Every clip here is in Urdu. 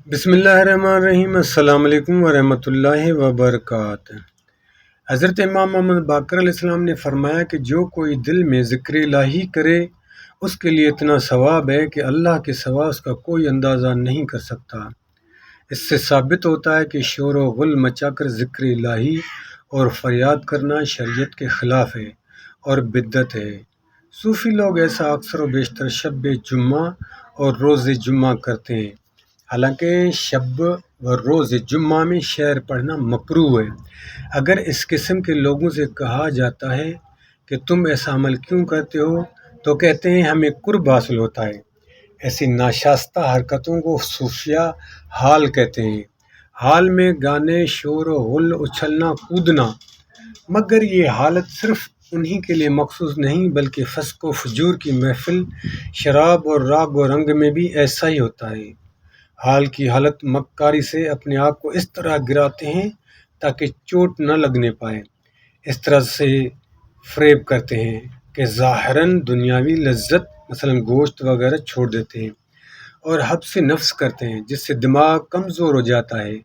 بسم اللہ الرحمن الرحیم۔ السلام علیکم ورحمۃ اللہ وبرکاتہ۔ حضرت امام محمد باقر علیہ السلام نے فرمایا کہ جو کوئی دل میں ذکر الہی کرے اس کے لیے اتنا ثواب ہے کہ اللہ کے سوا اس کا کوئی اندازہ نہیں کر سکتا۔ اس سے ثابت ہوتا ہے کہ شور و غل مچا کر ذکر الہی اور فریاد کرنا شریعت کے خلاف ہے اور بدعت ہے۔ صوفی لوگ ایسا اکثر و بیشتر شب جمعہ اور روز جمعہ کرتے ہیں، حالانکہ شب و روز جمعہ میں شعر پڑھنا مکروہ ہے۔ اگر اس قسم کے لوگوں سے کہا جاتا ہے کہ تم ایسا عمل کیوں کرتے ہو تو کہتے ہیں ہمیں قرب حاصل ہوتا ہے۔ ایسی ناشائستہ حرکتوں کو صوفیہ حال کہتے ہیں۔ حال میں گانے، شور و غل، اچھلنا کودنا، مگر یہ حالت صرف انہی کے لیے مخصوص نہیں بلکہ فسق و فجور کی محفل، شراب اور راگ و رنگ میں بھی ایسا ہی ہوتا ہے۔ حال کی حالت مکاری سے اپنے آپ کو اس طرح گراتے ہیں تاکہ چوٹ نہ لگنے پائے، اس طرح سے فریب کرتے ہیں کہ ظاہراً دنیاوی لذت مثلا گوشت وغیرہ چھوڑ دیتے ہیں، اور حبس نفس کرتے ہیں جس سے دماغ کمزور ہو جاتا ہے،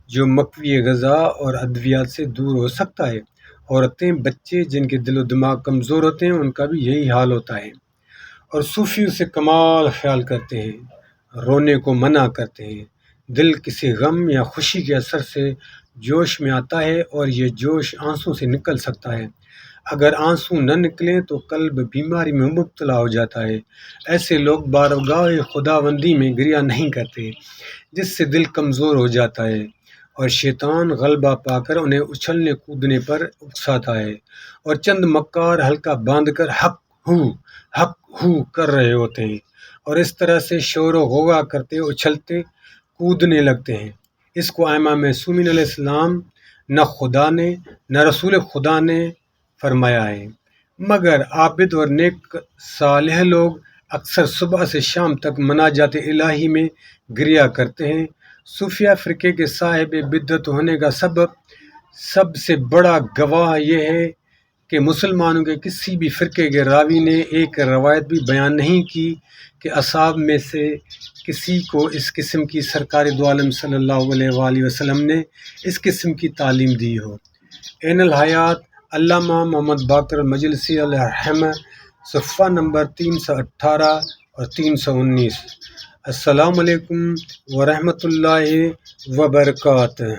جو مقوی غذا اور ادویات سے دور ہو سکتا ہے۔ عورتیں، بچے جن کے دل و دماغ کمزور ہوتے ہیں ان کا بھی یہی حال ہوتا ہے، اور صوفی اسے کمال خیال کرتے ہیں، رونے کو منع کرتے ہیں۔ دل کسی غم یا خوشی کے اثر سے جوش میں آتا ہے اور یہ جوش آنسوں سے نکل سکتا ہے۔ اگر آنسو نہ نکلیں تو قلب بیماری میں مبتلا ہو جاتا ہے۔ ایسے لوگ بارگاہ خداوندی میں گریہ نہیں کرتے، جس سے دل کمزور ہو جاتا ہے، اور شیطان غلبہ پا کر انہیں اچھلنے کودنے پر اکساتا ہے، اور چند مکار حلقہ باندھ کر حق ہو کر رہے ہوتے ہیں، اور اس طرح سے شور و غوغا کرتے، اچھلتے کودنے لگتے ہیں۔ اس کو ائمہ معصومین علیہ السلام نہ خدا نے نہ رسول خدا نے فرمایا ہے، مگر عابد اور نیک صالح لوگ اکثر صبح سے شام تک مناجات الہی میں گریہ کرتے ہیں۔ صوفیہ فرقے کے صاحب بدعت ہونے کا سب سے بڑا گواہ یہ ہے کہ مسلمانوں کے کسی بھی فرقے کے راوی نے ایک روایت بھی بیان نہیں کی کہ اصحاب میں سے کسی کو اس قسم کی سرکار دو عالم صلی اللہ علیہ وآلہ وسلم نے اس قسم کی تعلیم دی ہو۔ عین الحیات علامہ محمد باقر مجلسی علیہ الرحمہ، صفحہ نمبر 318 اور 319۔ السلام علیکم ورحمۃ اللہ وبرکاتہ۔